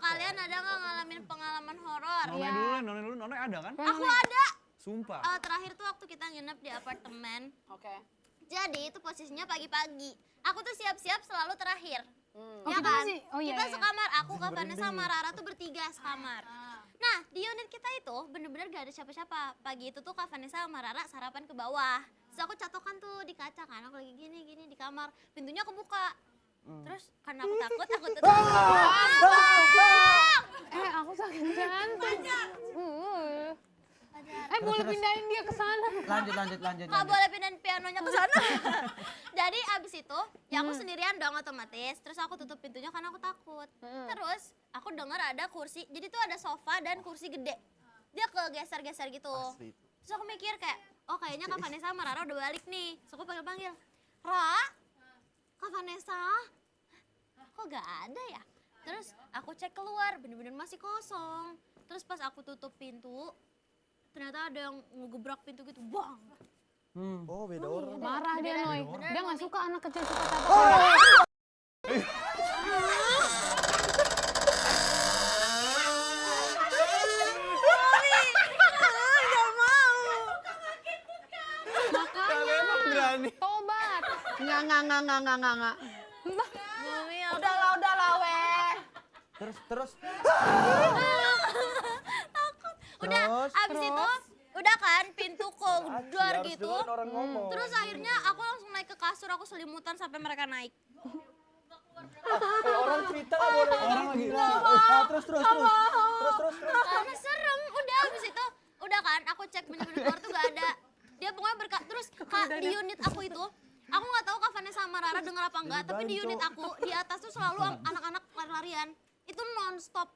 kalian ada nggak ngalamin pengalaman horor? Nonai dulu, Nonai ada kan? Aku ada. Sumpah. Terakhir tuh waktu kita nginep di apartemen. Oke. Jadi itu posisinya pagi-pagi. Aku tuh siap-siap selalu terakhir. Oh, Ya kita kan? masih- oh iya, Kita iya. sekamar, aku, Kak Vanessa sama Rara tuh bertiga sekamar. Nah, di unit kita itu bener-bener gak ada siapa-siapa. Pagi itu tuh Kak Vanessa sama Rara sarapan ke bawah. Terus aku catokan tuh di kaca kan, aku lagi gini di kamar. Pintunya kebuka. Terus karena aku takut, aku tutup. Aku sakit jantung. Boleh pindahin dia ke sana. Lanjut. Gak boleh pindahin pianonya ke sana. Jadi abis itu, ya aku sendirian dong otomatis. Terus aku tutup pintunya karena aku takut. Terus aku dengar ada kursi, jadi tuh ada sofa dan kursi gede. Dia kegeser-geser gitu. Terus aku mikir kayak, oh kayaknya Kak Vanessa sama Rara udah balik nih. Terus aku panggil-panggil, Ra, Kak Vanessa, kok gak ada ya? Terus aku cek keluar, bener-bener masih kosong. Terus pas aku tutup pintu, ternyata ada yang ngegebrak pintu gitu, bang. Oh beda orang. Marah dia, Noy. Dia nggak suka anak kecil suka takut. Kalian emang berani. Tobat. Enggak. Mami, Udahlah, weh. Terus. udah, abis itu, udah kan pintu kedor gitu. Dengerin orang ngomong. Terus akhirnya aku langsung naik ke kasur, aku selimutan sampai mereka naik. Orang cerita nggak boleh. Orang lagi. Terus. Karena serem, udah abis itu, udah kan aku cek bener-bener keluar tuh gak ada. Dia pokoknya terus di unit aku itu, aku nggak tahu Kak Vanessa sama Rara denger apa enggak, tapi di unit aku, di atas tuh selalu anak-anak lari-larian. Itu non-stop.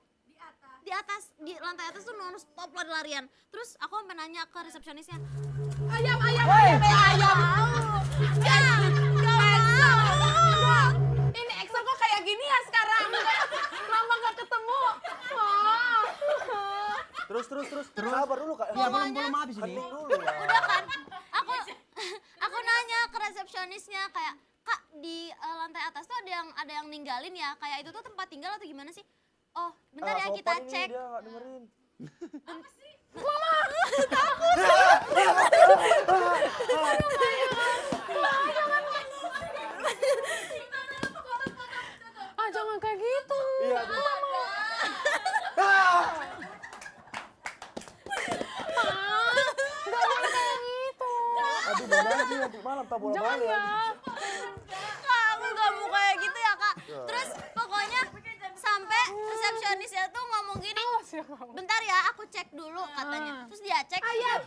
Di atas, di lantai atas tuh non-stop lari-larian. Terus aku sampai nanya ke resepsionisnya, Ayam. Ini Excel kok kayak gini ya sekarang? Lama gak ketemu. Terus. Sabar dulu Kak. Ya belum habis ini. Hening dulu lah. udah kan, aku nanya ke resepsionisnya kayak, Kak di lantai atas tuh ada yang ninggalin ya, kayak itu tuh tempat tinggal atau gimana sih? Oh, bentar ya kita Sopan ini, cek. Dia nggak dengerin. Jangan kayak gitu. Iya. Aduh mana sih nanti malam tak bola balik. Kak, aku gak mau kayak gitu ya Kak. Terus pokoknya sampai resepsionisnya tuh ngomong gini, bentar ya aku cek dulu katanya. Terus dia cek. Ayam.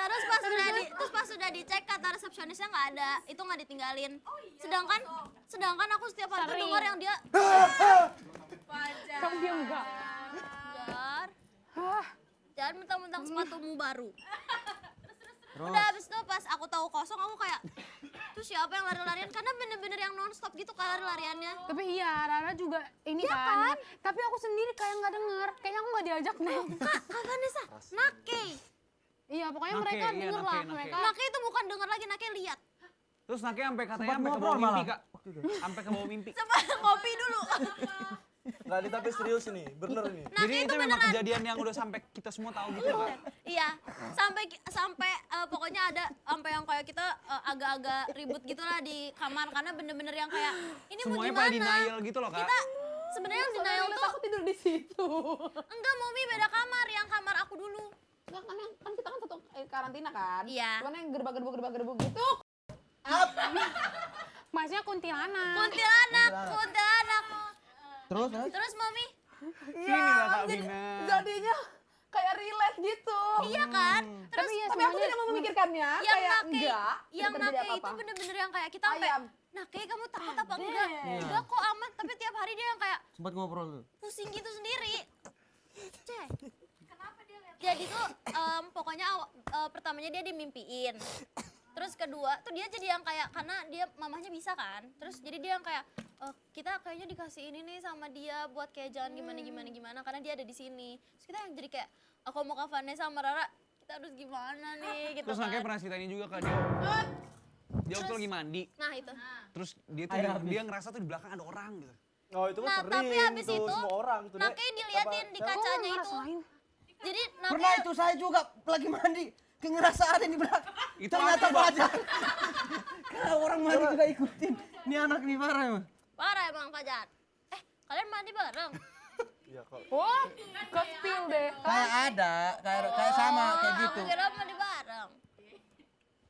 Terus pas sudah dicek kata resepsionisnya nggak ada, itu nggak ditinggalin. Sedangkan aku setiap hari tuh dengar yang dia Kamu diam enggak? Jar, jangan mentang-mentang sepatumu baru. Udah habis itu pas aku tahu kosong aku kayak, tuh siapa yang lari-larian? Karena bener-bener yang nonstop gitu kan lari-lariannya. Tapi iya, Rara juga ini kan. Tapi aku sendiri kayak nggak denger. Kayaknya aku nggak diajak nih. Kak Vanessa, Nake. Iya, pokoknya Nake, mereka iya, denger Nake, lah. Nake. Mereka. Nake itu bukan denger lagi, Nake lihat. Terus Nake sampai katanya Sempat sampai ke ngobrol bawah mimpi, malah. Kak. Sampai ke bawah mimpi. Coba ngopi dulu. Nggak ini tapi serius ini, bener ini. Nake Jadi itu itu memang beneran. kejadian yang udah sampai kita semua tahu gitu ya, Kak. Iya, sampai pokoknya ada sampai yang kayak kita agak-agak ribut gitu lah di kamar karena bener-bener yang kayak ini mau Semuanya gimana? pada denial gitu loh, Kak. Kita sebenarnya yang denial tuh Aku tidur di situ. enggak, Momi beda kamar, yang kamar aku dulu. Enggak kan kita kan satu karantina kan? Iya. Cuman yang gerbang gitu. Masnya kuntilanak. Kuntilanak. Terus? Terus Momi, Sini lah Kak Bina. Jadinya kayak relate gitu. iya kan? Terus Tapi ya Tapi aku tidak memikirkannya yang kayak Nake, enggak. yang tidak terjadi Nake itu apa-apa. bener-bener yang kayak kita sampai, Ayam. Nake kamu takut apa enggak? Enggak kok aman, tapi tiap hari dia yang kayak Sempat ngobrol tuh. pusing gitu sendiri. Cek. Jadi tuh pokoknya pertamanya dia dimimpiin. Terus kedua tuh dia jadi yang kayak, karena dia mamahnya bisa kan. Terus jadi dia yang kayak, kita kayaknya dikasih ini nih sama dia buat kayak jangan gimana karena dia ada di sini. Terus kita yang jadi kayak, aku mau Kak Vanessa sama Rara, kita harus gimana nih gitu Terus kan. Nakanya pernah ceritain juga ke dia. Dia waktu lagi mandi. Nah itu. Terus dia tuh Air habis. dia ngerasa tuh di belakang ada orang gitu. Oh itu kan Nah, sering tapi habis tuh, itu, semua orang tuh. Dek. Nakanya diliatin di Apa- kacanya itu. ngerasain. Jadi Pernah Nakanya itu saya juga lagi mandi. Kayak ngerasa ada di belakang. Itu Ternyata apa, Bang? Fajar. Kalau orang mandi juga ikutin. Ini anak nih parah emang. parah emang Fajar. Kalian mandi bareng? Iya kok. Wah, ke spill deh. Kayak ada, kayak sama kayak gitu. Aku kira mandi bareng.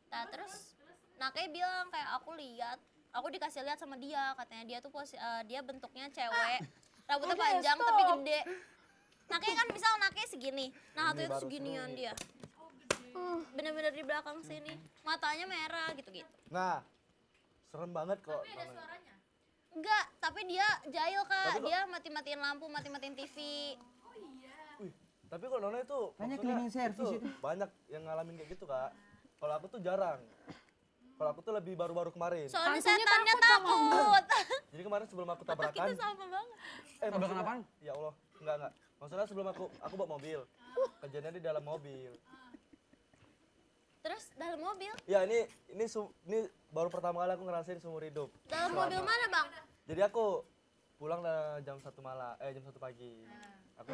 Nah terus Nakanya bilang kayak aku lihat, aku dikasih lihat sama dia, katanya dia tuh dia bentuknya cewek, rambutnya panjang tapi gede. Nakanya kan misal Nakanya segini, nah itu baru seginian dia. Bener-bener di belakang sini, matanya merah gitu-gitu. Nah, serem banget kok. namanya. Enggak, tapi dia jahil kak, Tapi kok- dia mati-matiin lampu, mati-matiin TV. Wih, tapi kok Nona itu Kayaknya maksudnya cleaning service itu. banyak yang ngalamin kayak gitu kak. Kalau aku tuh jarang. Kalau aku tuh lebih baru-baru kemarin. Soalnya Hantunya setannya takut sama takut. Jadi kemarin sebelum aku Kita tabrakan, sama banget. Tabrakan maksudnya- apaan? Ya Allah, enggak. Maksudnya sebelum aku bawa mobil, kejadiannya di dalam mobil. Terus dalam mobil, Ya ini baru pertama kali aku ngerasain seumur hidup. dalam mobil mana bang? Jadi aku pulang jam 1 jam 1 pagi. Aku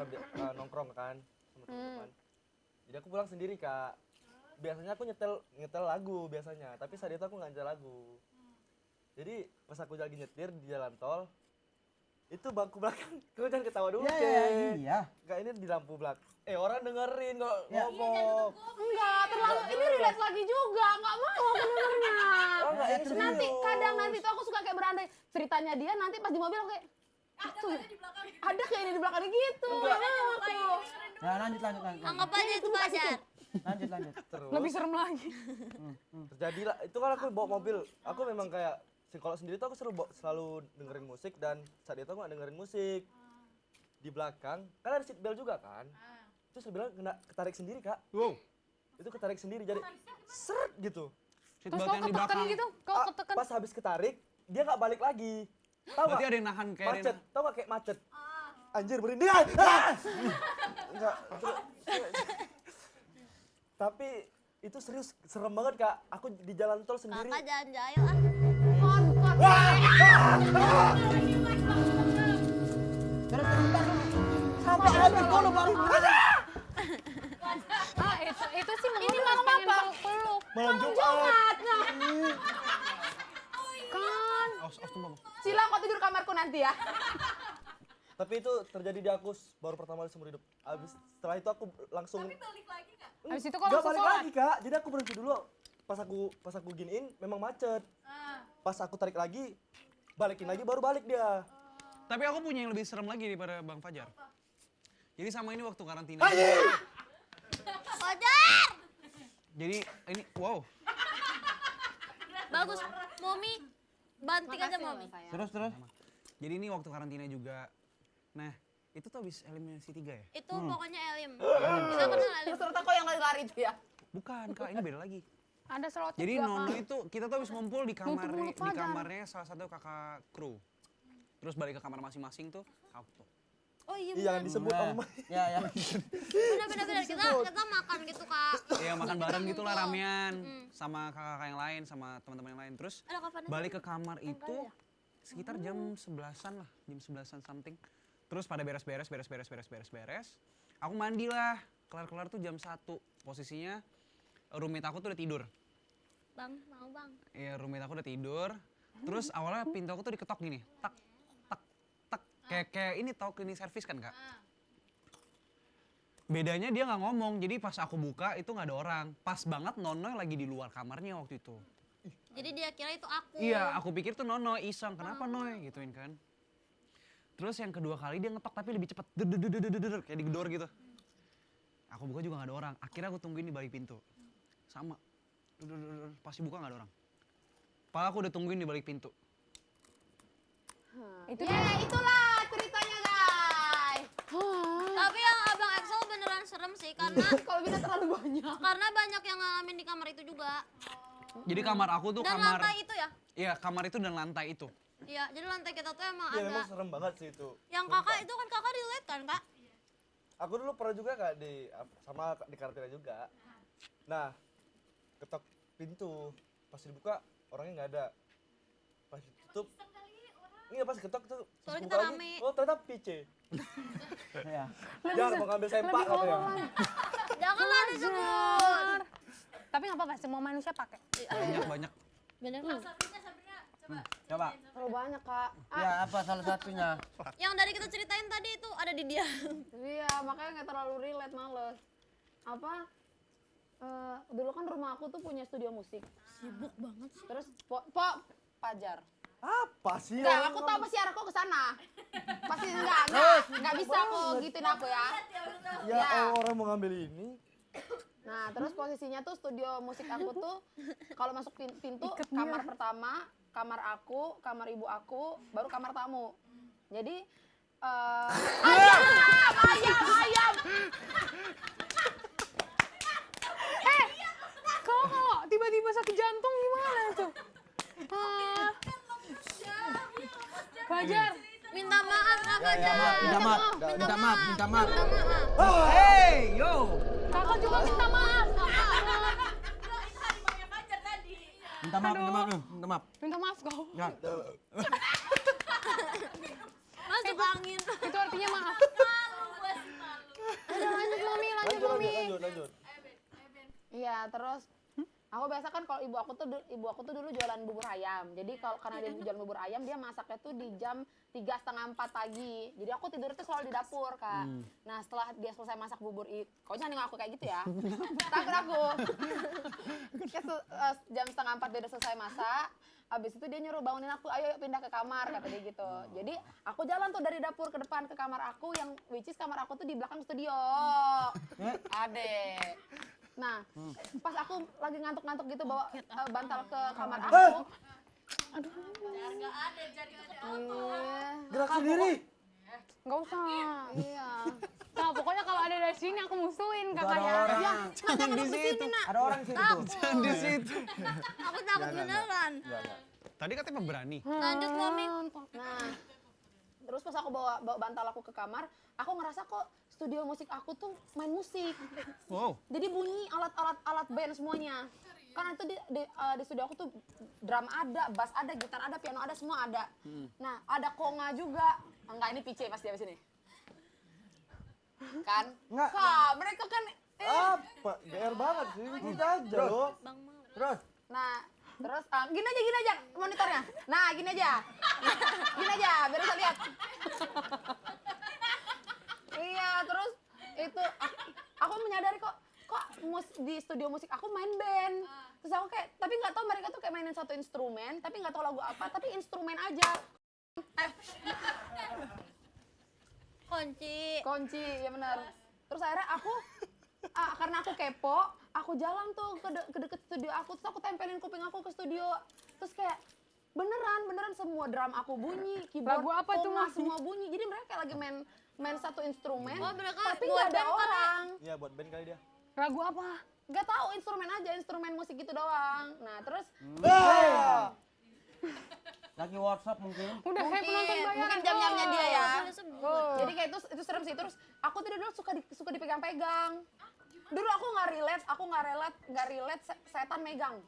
nongkrong kan sama teman-teman. Jadi aku pulang sendiri kak. Biasanya aku nyetel lagu biasanya, tapi saat itu aku nggak nyetel lagu. Jadi pas aku lagi nyetir di jalan tol, itu bangku belakang, kamu jangan ketawa dulu Ya, Kek. iya. Kak ini di lampu belakang. Orang dengerin kok Ya. ngomong. Enggak, terlalu ini relate lagi juga. Enggak mau benernya. Oh, enggak, ini serius. Nanti kadang nanti tuh aku suka kayak berandai ceritanya dia nanti pas di mobil aku kayak tuh ada kayak ini di belakang gitu. Enggak mau aku. Nah, lanjut. Anggap aja itu Fajar. Lanjut. Terus Lebih serem lagi. terjadilah itu kan aku bawa mobil. Aku memang kayak kalau sendiri tuh aku selalu dengerin musik dan saat itu aku nggak dengerin musik. Di belakang kan ada seat belt juga kan. Itu saya bilang kena ketarik sendiri kak. Wow. Itu ketarik sendiri jadi seret gitu. Seat Terus belt kau yang di ketekan belakang. gitu, kau Ah, ketekan. pas habis ketarik dia nggak balik lagi. Tahu Berarti nggak? ada yang nahan kayak ada yang Macet. nahan. Tahu nggak kayak macet? Anjir merinding. Ah! Enggak. Tapi itu serius serem banget kak. Aku di jalan tol sendiri. Kakak jangan jahil ah. Terus sampai habis kalau baru Ah, itu sih Ini malam apa? peluk. Malam Jumat. Kan. Aus tuh Bang. Sila kau tidur kamarku nanti ya. Tapi itu terjadi di aku baru pertama kali seumur hidup. Abis setelah itu aku langsung Habis itu kau nggak langsung balik sholat. lagi kak. Jadi aku berhenti dulu. Pas aku giniin memang macet. Pas aku tarik lagi, balikin lagi baru balik dia. Tapi aku punya yang lebih serem lagi daripada Bang Fajar. Jadi sama ini waktu karantina. Fajar! Jadi ini wow. Bagus, Momi. Banting aja Momi. Terus. Jadi ini waktu karantina juga. Nah, itu tuh habis eliminasi 3 ya? Itu pokoknya Elim. Bisa kenal Elim. Serta kau yang lari-lari itu ya. Bukan, Kak, ini beda lagi. Ada selotip Jadi juga, Nono Kak. itu kita tuh habis ngumpul di mulut Fajar. kamarnya salah satu kakak kru. Terus balik ke kamar masing-masing tuh aku. Oh iya Iya yang benar. disebut Nah, Om. ya. Benar-benar kita makan gitu kak. Iya makan bareng gitu lah Ngumpul. ramean sama kakak-kakak yang lain sama teman-teman yang lain. Terus Ada kapan? balik ke kamar itu sekitar jam 11-an lah, jam 11-an something. Terus pada beres. Aku mandi lah, kelar-kelar tuh jam 1. Posisinya roommate aku tuh udah tidur. Bang, mau bang. Iya roommate aku udah tidur. Terus awalnya pintu aku tuh diketok gini, tak. Kayak ini tau cleaning service kan kak? Bedanya dia nggak ngomong, jadi pas aku buka itu nggak ada orang. Pas banget Nono lagi di luar kamarnya waktu itu. Jadi dia kira itu aku. Iya, aku pikir tuh Nono iseng. Kenapa Noy? Gituin kan. Terus yang kedua kali dia ngetok tapi lebih cepet. Der, kayak digedor gitu. Aku buka juga nggak ada orang. Akhirnya aku tungguin di balik pintu. Sama. Pasti buka nggak ada orang. Padahal aku udah tungguin di balik pintu. Itu Itulah ceritanya guys. Tapi yang Abang Excel beneran serem sih karena Kalau bisa terlalu banyak. karena banyak yang ngalamin di kamar itu juga. Jadi kamar aku tuh Dan kamar. lantai itu ya. Iya, kamar itu dan lantai itu. Iya, jadi lantai kita tuh emang Iya ada. memang serem banget sih itu. Yang kakak itu kan kakak relate kan kak? Aku dulu pernah juga kak sama di karantina juga. Nah, ketok pintu. Pas dibuka orangnya nggak ada. Pas ditutup. Iya pas ketok tuh. pas Soalnya buka kita lagi, rame. oh ternyata pice. Ya. Jangan mau ngambil sempak katanya. Janganlah disebut. Tapi nggak apa-apa, semua manusia pakai. Banyak. Bener. Coba. Terlalu banyak, Kak. Ya apa salah satunya? Yang dari kita ceritain tadi itu ada di dia. Iya, makanya nggak terlalu relate, males. Apa? Dulu kan rumah aku tuh punya studio musik. Sibuk banget sih. Terus Pajar. Apa sih? Enggak, aku tahu pasti arahku ke sana. Pasti enggak bisa aku gituin aku ya. Ya orang mau ngambil ini. Nah, terus posisinya tuh studio musik aku tuh kalau masuk pintu kamar pertama, kamar aku, kamar ibu aku, baru kamar tamu. Jadi ayam. Kalau tiba-tiba sakit jantung gimana tuh? Fajar, Minta maaf Kak Fajar. Minta maaf. Oh, hey, yo. kakak juga minta maaf. Minta maaf. Minta maaf kau. Ya. Masuk angin. Itu artinya maaf. Udah lanjut mami. Lanjut. iya, terus aku biasa kan kalau ibu aku tuh dulu jualan bubur ayam. Jadi karena dia jualan bubur ayam, dia masaknya tuh di jam 3:30, 4 pagi. Jadi aku tidur tuh selalu di dapur, Kak. Nah, setelah dia selesai masak bubur itu, kau jangan nengok aku kayak gitu ya. Takut aku. Jam 3:30 dia udah selesai masak. Abis itu dia nyuruh bangunin aku, ayo pindah ke kamar, kata dia gitu. Jadi aku jalan tuh dari dapur ke depan ke kamar aku, yang which is kamar aku tuh di belakang studio. Adek. Nah, pas aku lagi ngantuk-ngantuk gitu bawa bantal ke kamar aku. Aduh. Iya. Gerak sendiri. Nggak usah. Iya. Nah, pokoknya kalau ada dari sini aku musuhin Ada kakaknya. orang. Jangan di situ. Ada orang situ. Jangan di situ. Aku takut beneran. Tadi katanya pemberani. Lanjut Mami. Nah, terus pas aku bawa bantal aku ke kamar, aku ngerasa kok studio musik aku tuh main musik. Wow. Jadi bunyi alat band semuanya. Karena itu di studio aku tuh drum ada, bass ada, gitar ada, piano ada, semua ada. Nah, ada konga juga. Enggak, ini PC pasti habis ini. Kan? Enggak. Kak, mereka kan Apa? GR banget sih. Kita aja loh. Terus. Nah, terus gini aja monitornya. Nah, gini aja. Gini aja, biar bisa lihat. Iya, terus itu aku menyadari kok di studio musik aku main band. Terus aku kayak, tapi nggak tahu mereka tuh kayak mainin satu instrumen, tapi nggak tahu lagu apa, tapi instrumen aja. Kunci, ya benar. Terus akhirnya aku, karena aku kepo, aku jalan tuh ke deket studio aku, terus aku tempelin kuping aku ke studio. Terus kayak, beneran semua drum aku bunyi, keyboard, Lagu apa tuh, konga, Mas? semua bunyi. Jadi mereka kayak lagi main satu instrumen, Oh, mereka tapi buat nggak ada band kali ya? orang. Iya buat band kali dia. Lagu apa? Gak tahu, instrumen aja, instrumen musik gitu doang. Nah, terus Lagi WhatsApp mungkin. Udah kayak penonton bayaran. mungkin jam-jamnya dia ya. Boleh sebut. Jadi kayak itu serem sih. Terus aku tuh dulu suka dipegang-pegang. Dulu aku nggak relate setan megang.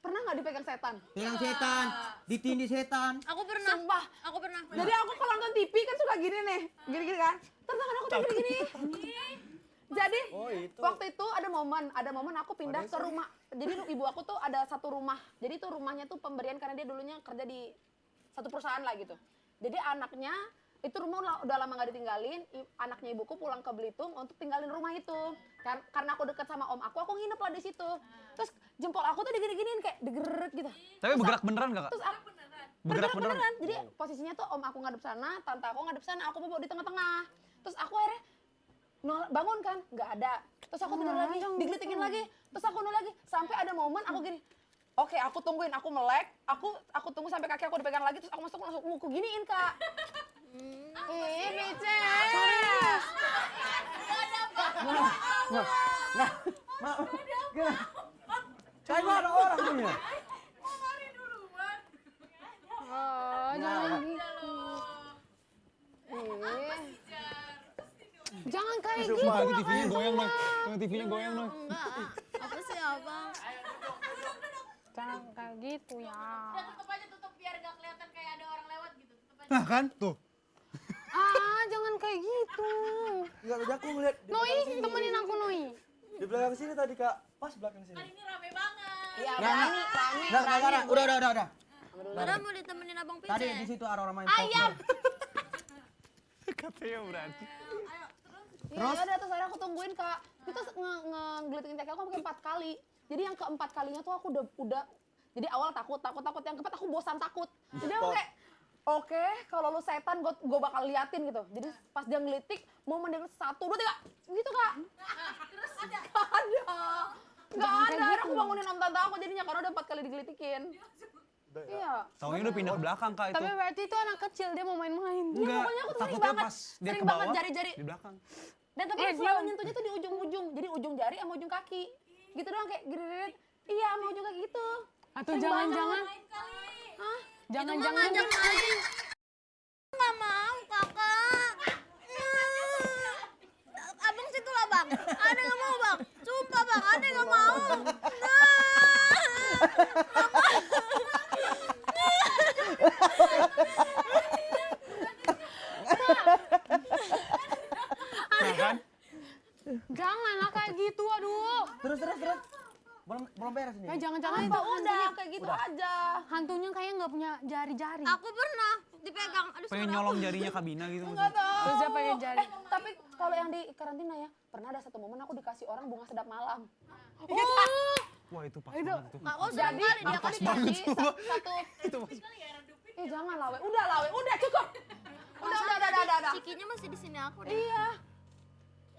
Pernah nggak dipegang setan? Pegang setan, ditindih setan. Aku pernah. Sumpah. Aku pernah. Jadi aku kalau nonton TV kan suka gini nih, gini kan. Terus tangan aku tuh gini. Jadi Oh, itu. waktu itu ada momen aku pindah ke rumah. Jadi ibu aku tuh ada satu rumah. Jadi tuh rumahnya tuh pemberian karena dia dulunya kerja di satu perusahaan lah gitu. Jadi anaknya itu rumah udah lama nggak ditinggalin. Anaknya ibuku pulang ke Belitung untuk tinggalin rumah itu. Karena aku dekat sama om aku nginep lah di situ. Terus jempol aku tuh digini-giniin kayak digerak gitu. Tapi bergerak beneran gak, Kak? Terus aku Bergerak beneran? Jadi posisinya tuh om aku ngadep sana, tante aku ngadep sana, aku bobo di tengah-tengah. Terus aku akhirnya bangun kan, nggak ada. Terus aku tidur lagi, digelitikin lagi. Terus aku lagi, sampai ada momen aku gini. Oke, aku tungguin, aku melek, aku tunggu sampai kaki aku dipegang lagi, terus aku langsung aku giniin, Kak. Ih, Mice. Kayaknya ada orang punya. Oh, jangan gitu. Jangan kayak gitu. Sumpah lagi TV-nya goyang, Noy. Tengah TV-nya goyang, Noy. Enggak. Apa sih abang? Jangan kayak gitu ya. Tutup aja, tutup biar gak kelihatan kayak ada orang lewat gitu. Tutup aja. Nah kan, tuh. Jangan kayak gitu. Enggak, tadi aku ngeliat di Noi, belakang sini. temenin aku Noi. Di belakang sini tadi Kak, pas belakang sini. Ini rame banget. Iya, Nggak, berani. udah. Padahal mau ditemenin abang Pice. Tadi di situ ada orang main Ayam. Katanya berani. Iya, udah terus akhirnya aku tungguin Kak. Itu ngegelitingin kaki aku mungkin 4 kali. Jadi yang keempat kalinya tuh aku udah jadi awal takut. Yang keempat aku bosan takut. Jadi aku kayak oke, kalau lu setan gue bakal liatin gitu. Jadi pas dia ngelitik, momen dia 1, 2, 3 gitu Kak. Terus ada. Nggak ada, akhirnya aku bangunin om tante aku jadinya karena udah 4 kali digelitikin. Iya. Taunya udah pindah ke belakang, Kak, itu. Tapi berarti itu anak kecil, dia mau main-main. Enggak, pokoknya aku tuh sering takutnya banget. pas dia Sering ke banget bawah, jari-jari. di belakang. Dan tapi selalu nyentuhnya tuh di ujung-ujung. Jadi ujung jari sama ujung kaki. Gitu doang kayak gini. Iya, sama ujung kaki gitu. Atau Sering jangan-jangan, Hah? jangan-jangan Ngajak main. Nggak mau, kakak. Abang situ lah, Bang. Ada nggak mau, Bang? Sumpah, Bang. Ada nggak mau. Nah kan? jangan lah kayak gitu, aduh. Terus. Belum beres nih. Jangan-jangan Apa itu udah kayak gitu aja. hantunya kayaknya nggak punya jari-jari. Aku pernah dipegang. Aduh, Pengen suara nyolong jarinya Kabina gitu Enggak maksudnya. tahu. Terus dia pengen jari. Tapi kalau yang di karantina ya, pernah ada satu momen aku dikasih orang bunga sedap malam. Wah, itu pas banget tuh. Kak, kok sering Jadi kali dia aku kasih. dikasih satu. Itu pas. Jangan lawe. Udah cukup. Udah. Cikinya masih di sini aku deh. Iya.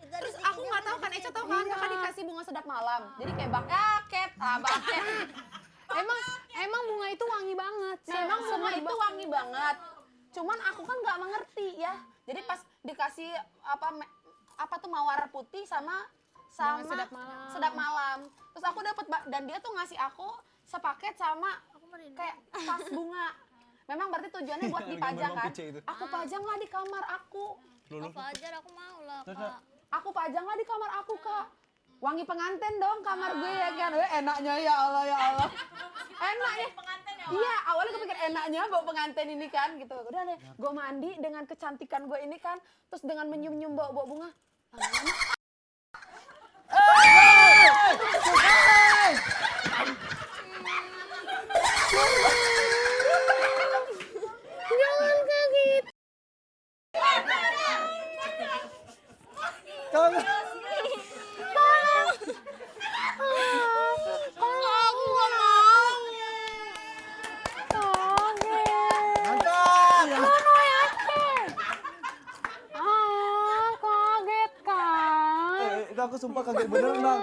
Terus aku nggak tahu kan, Eca tahu kan, kakak dikasih bunga sedap malam. Jadi kayak baket. Emang bunga itu wangi banget. Memang bunga itu wangi banget. Cuman aku kan nggak mengerti ya. Jadi pas dikasih apa tuh mawar putih sama sedap malam. Terus aku dapat dan dia tuh ngasih aku sepaket sama kayak tas bunga. Memang berarti tujuannya buat dipajang Gambar kan. Pice itu. Aku pajang lah di kamar aku. Apa aja aku mau lah, Kak. Aku pajang lah di kamar aku, Kak. Wangi pengantin dong kamar gue ya kan. Enaknya ya Allah. Enaknya. Iya, awalnya kepikir enaknya bau pengantin ini kan gitu. Udah deh, gue mandi dengan kecantikan gue ini kan, terus dengan menyium-nyium bau bunga. Lama-lama Jangan kayak gitu. Aku nggak mau. Kaget kan. Itu aku sumpah kaget bener, Bang.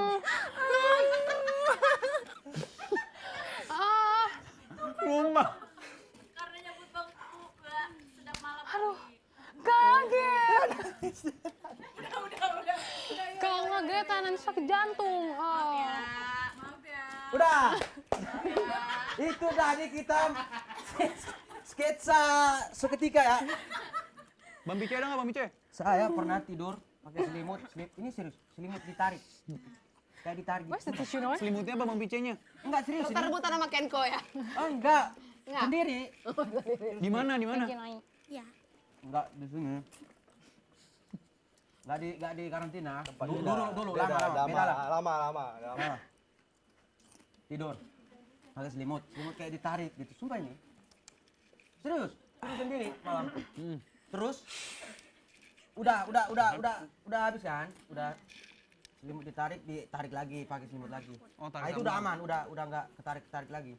Rumah. Karena nyebut bang gak sedap malam. Aduh, kaget. Udah. Kagetan nanti sakit jantung. Maaf ya. Udah. Itu tadi kita sketsa seketika ya. Bang Pice ada nggak, Bang Pice? Saya pernah tidur pakai selimut. Ini serius, selimut ditarik. Kayak ditarik. Where's the tissue, Noy? Selimutnya apa Bang Pice-nya? Enggak serius. Ntar rebutan sama Kenko ya. Oh, enggak. Sendiri. Di mana? Thank you, Noy. Ya. Enggak di sini. Enggak di karantina. Dulu Beda, beda lah. lama. Nah, tidur pakai selimut kayak ditarik gitu, sumpah ini serius tidur sendiri malam. Terus udah habis kan, udah selimut ditarik lagi pakai selimut lagi. Oh, tarik Nah, itu sama. udah aman, udah nggak ketarik lagi.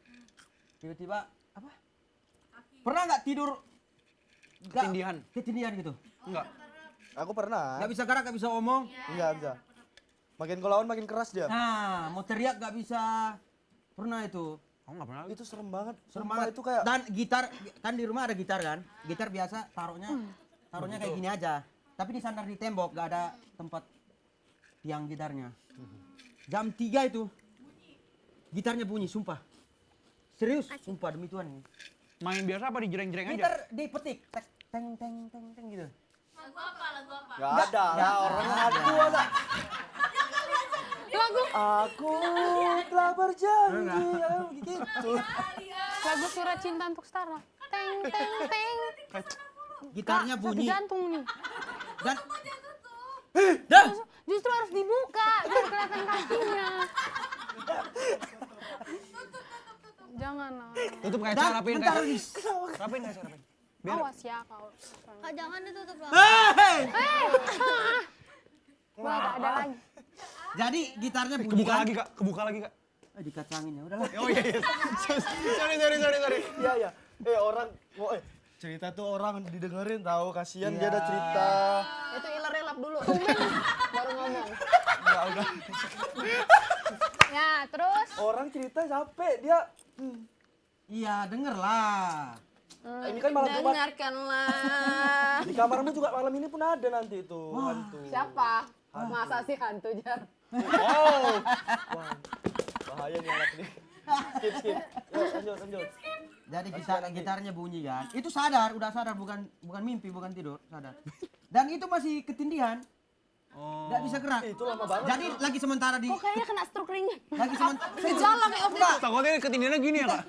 Tiba-tiba apa, pernah nggak tidur ketindihan gitu, Enggak. Aku pernah. nggak bisa gerak, nggak bisa omong, Enggak bisa. Makin kau lawan makin keras dia. nah mau teriak nggak bisa, pernah itu. Aku nggak pernah. Itu serem banget. Serem Sumpah, banget. itu kayak Dan gitar kan di rumah ada gitar kan, gitar biasa taruhnya kayak gini aja, tapi disandar di tembok, gak ada tempat tiang gitarnya. Jam 3 itu gitarnya bunyi, sumpah serius, sumpah demi Tuhan. Main biasa apa di jereng-jereng aja? Gitar dipetik tek teng teng teng teng gitu. Lagu apa? Gak ada, ya orang aku ada. Lagu Aku telah berjanji, gitu. lagu Surat Cinta untuk Stara. Teng teng teng. Gitarnya Sakit bunyi. jantung nih. Dan Justru harus dibuka biar kelihatan kakinya. Jangan lah. Tutup kaca, Dan rapiin bentar kaca. lagi. Rapiin kaca, rapiin. Biar Awas ya kau. Kak, jangan ditutup lah. Wah, gak ada lagi. Jadi gitarnya bunyi kebuka kan? lagi kak, kebuka lagi kak. Dikacangin ya udahlah. Oh iya, iya. Sorry. Iya, iya. Orang, cerita tuh orang didengerin tahu, kasihan dia ada cerita. Itu ilernya lap dulu. Baru ngomong. Enggak, udah. Ya, terus Orang cerita capek, dia Iya, denger lah. ini kan malam Jumat. Dengarkanlah. Di kamarmu juga malam ini pun ada nanti itu hantu. Siapa? Masa sih hantu, Jar? Wow. Wah, bahaya nih anak ini. Skip. Yuk, lanjut. Jadi gitarnya bunyi kan. Itu udah sadar bukan mimpi, bukan tidur, sadar. Dan itu masih ketindihan. Oh. Nggak bisa gerak. Itu lama banget. Jadi lagi sementara di Kok kayaknya kena stroke ringan? lagi sementara Gejala kayak waktu itu. Takutnya ketindihannya gini ya kak?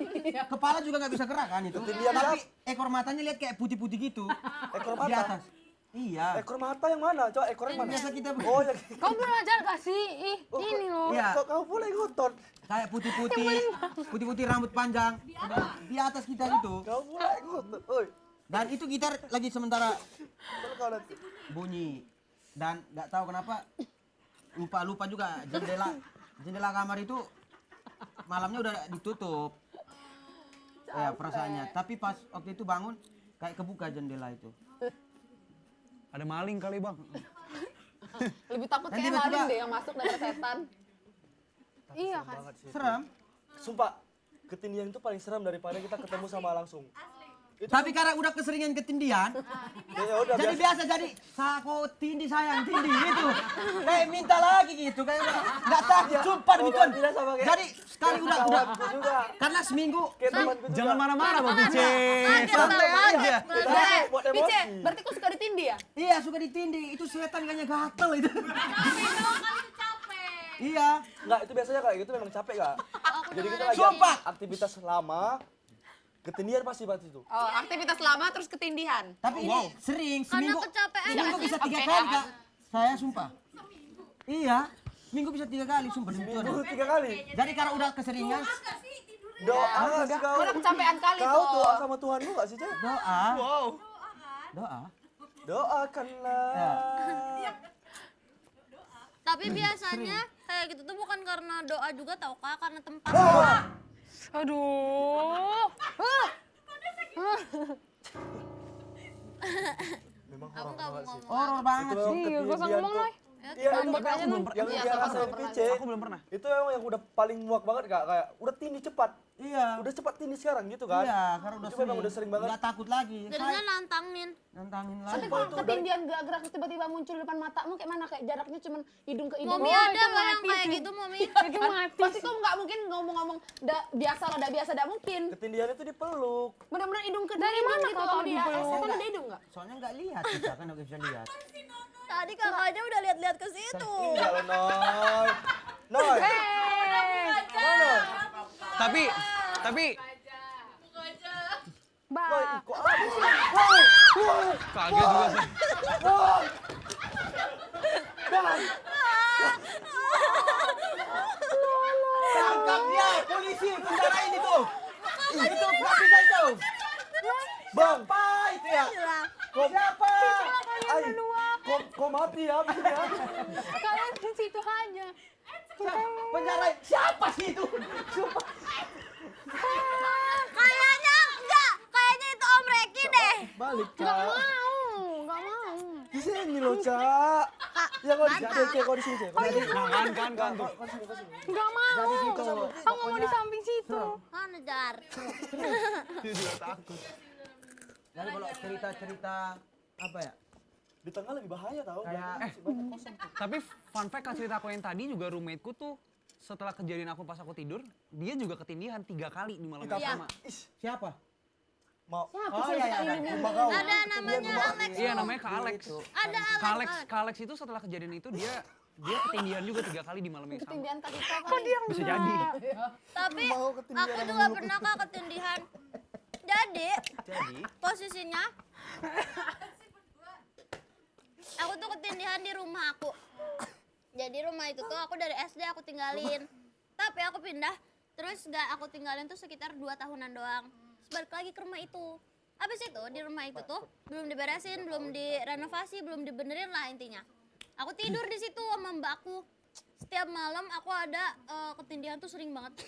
kepala juga nggak bisa gerak kan itu. Ketindihan Tapi ekor matanya lihat kayak putih-putih gitu. Ekor Di mata. atas. Iya. Ekor mata yang mana? Coba ekor yang mana? Biasa kita Oh, yang kau belum ajar gak sih? Ih, ini loh. Iya. kok kamu boleh ngotot? Kayak putih-putih rambut panjang. Di atas kita gitu. Kamu boleh ngotot. Oi, Dan itu gitar lagi sementara kalau kau nanti. bunyi. Dan nggak tahu kenapa lupa juga jendela kamar itu malamnya udah ditutup. Ya perasaannya. Tapi pas waktu itu bangun kayak kebuka jendela itu. Ada maling kali bang. Lebih takut Dan kayak tiba-tiba- maling deh yang masuk dari setan. Iya kan. Banget sih. Seram. Sumpah, ketindihan itu paling seram daripada kita ketemu sama langsung. Tapi karena udah keseringan ketindihan, Ya udah jadi biasa jadi sako tindi sayang tindi gitu. Kayak minta lagi gitu, kayak udah nggak takut sumpah Oh, gitu. tidak sama kayak- Jadi sekali udah kawanku juga. karena seminggu Kayak temanku juga. Jangan marah-marah bang Pice. Kaget, Santai Bang. aja. Eh, buat emosi. Pice, berarti kau suka ditindih ya? iya suka ditindih, itu setan kayaknya gatel itu. Iya. Enggak, itu biasanya kayak gitu memang capek kak. Jadi kita lagi Sumpah. aktivitas lama, ketindihan pasti itu. Oh, aktivitas lama terus ketindihan. Tapi ini sering seminggu. kecapean. Seminggu bisa 3 kali kak. Saya sumpah. Iya. Seminggu bisa 3 kali sumpah demi Tuhan. 3 kali. Jadi karena udah keseringan Doa sih kau. Udah kecapean kali Kau tuh. doa sama Tuhanmu gak sih, Cek? doa. Wow. Doa. Doakanlah. Ya. Tapi biasanya kayak gitu tuh bukan karena doa juga tau kak, karena tempat. Aduh. Memang Aku horor nggak mau banget sih. ngomong. Horor banget Itu sih. Iya, gak usah ngomong lah. Iya, itu Tambah aja aku belum nih. yang Iya, dia sama-sama rasain pernah Pice. Aku belum pernah. Itu emang yang udah paling muak banget kak, kayak udah tindih cepat. Iya. Udah cepat tindih sekarang gitu kan. Iya, karena udah Itu memang udah sering banget. Nggak takut lagi. Jadinya nantangin. Nantangin Tapi lagi. kalau ketindihan gerak-gerak tiba-tiba muncul depan matamu kayak mana? Kayak jaraknya cuman hidung ke hidung. Mami Oh, ada itu loh yang mati kayak sih. gitu Mami. Itu mati. Pasti kau nggak mungkin ngomong-ngomong biasa lah, dak biasa, dak mungkin. Ketindihan itu dipeluk. Benar-benar hidung ke Dari hidung mana gitu kau kalau tahu dia. dipeluk? Setan ada hidung nggak? Soalnya nggak lihat kita kan nggak bisa lihat. Tadi kakaknya udah lihat-lihat ke situ. Enggak loh, Noy. Noy. Mana? Tapi Noy, Bah. kok ada sih? kaget juga sih. Tangkap dia, polisi, penjara ini tuh. Itu nggak bisa itu. Bang, Apa itu ya? kok Siapa? Ay, kok mati ya begini ya? Kalian di situ aja. Penjara siapa sih itu? Sumpah. Kayaknya enggak, kayaknya itu Om Reki deh. Balik, Gak Kak. mau, gak mau. Di sini loh, Cak. Ya kau di sini, Cek, kau di sini, Cek. Kau di sini. Kan tuh. Kau sini, kau sini. Gak mau. Jadi gitu. Aku nggak mau di samping situ. Mana Jar? Dia juga takut. Jadi kalau cerita-cerita apa ya? Di tengah lebih bahaya tau. Kayak Banyak kosong tuh. Tapi fun fact cerita aku yang tadi juga roommate-ku tuh setelah kejadian aku pas aku tidur, dia juga ketindihan 3 kali di malam yang Iya. sama. siapa? Mau. Oh iya iya. Ada namanya Alex. Iya namanya Kak Alex. Ada Alex. Kak Alex, Kak Alex itu setelah kejadian itu dia ketindihan juga 3 kali di malam yang sama. Ketindihan kaki kau kali. Bisa jadi. Tapi aku juga pernah Kak ketindihan. Jadi posisinya aku tuh ketindihan di rumah aku. Jadi rumah itu tuh aku dari SD aku tinggalin. Tapi aku pindah, terus gak aku tinggalin tuh sekitar 2 tahunan doang. Terus balik lagi ke rumah itu. Habis itu di rumah itu tuh belum diberesin, belum direnovasi, belum dibenerin lah intinya. Aku tidur di situ sama mbakku. Setiap malam aku ada ketindihan tuh sering banget.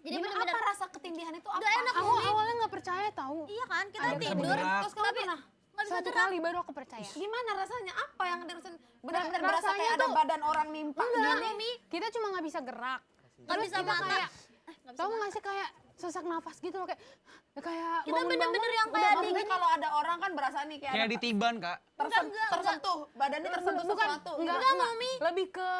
Jadi Gimana bener-bener apa rasa ketindihan itu apa? gak enak Aku Umi. awalnya nggak percaya tahu. Iya kan, kita Ada bisa tidur, bergerak. Terus kamu pernah? nggak bisa Satu gerak. kali baru aku percaya. Gimana rasanya? Apa yang dirasain? Benar-benar berasa Rasanya kayak ada tuh- badan orang nimpa Enggak, gini. Umi. Kita cuma nggak bisa gerak. Nggak Terus bisa kita makan. kayak, Nggak bisa tahu makan. nggak sih kayak sesak nafas gitu loh kayak Kita bener-bener yang Udah kayak maksudnya kalau ada orang kan berasa nih kayak, Kayak ada ditiban Kak. tersentuh, badannya tersentuh bukan sesuatu. enggak, Enggak, Mami. lebih ke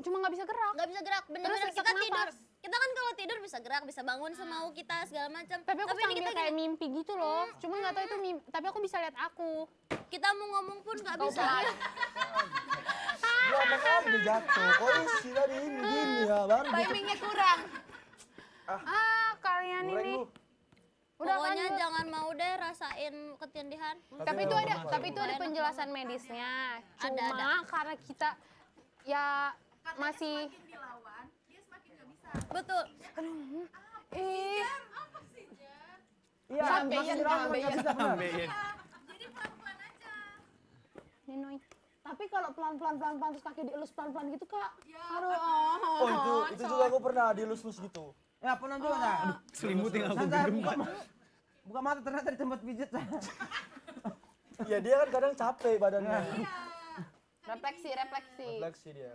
cuma nggak bisa gerak. Nggak bisa gerak, bener-bener Terus sesak kita tidur. nafas. Kita kan kalau tidur bisa gerak, bisa bangun semau kita segala macam. Tapi aku ini sambil kita kayak gini, mimpi gitu loh. Cuma nggak tahu itu mimpi. Tapi aku bisa lihat aku. kita mau ngomong pun nggak bisa. Gua makanya dia jatuh. Kok isi tadi ini gini ya, baru dia Timingnya kurang. Kalian goreng ini. lu. Udah Pokoknya lanjut. jangan mau deh rasain ketindihan. Tapi itu ada penjelasan medisnya. Ada, Cuma karena kita ya masih dilawan, dia semakin gak bisa. Betul. ih Iya, Sampeyan, sampeyan. Jadi pelan-pelan aja. Ninoy. Tapi kalau pelan-pelan terus kaki dielus pelan-pelan gitu Kak. Aduh. Oh itu juga aku pernah dilus-lus gitu. Ya pernah juga dah. Selimut yang aku Saya genggam. buka mata ternyata di tempat pijat. Ya dia kan kadang capek badannya. Refleksi. Refleksi dia.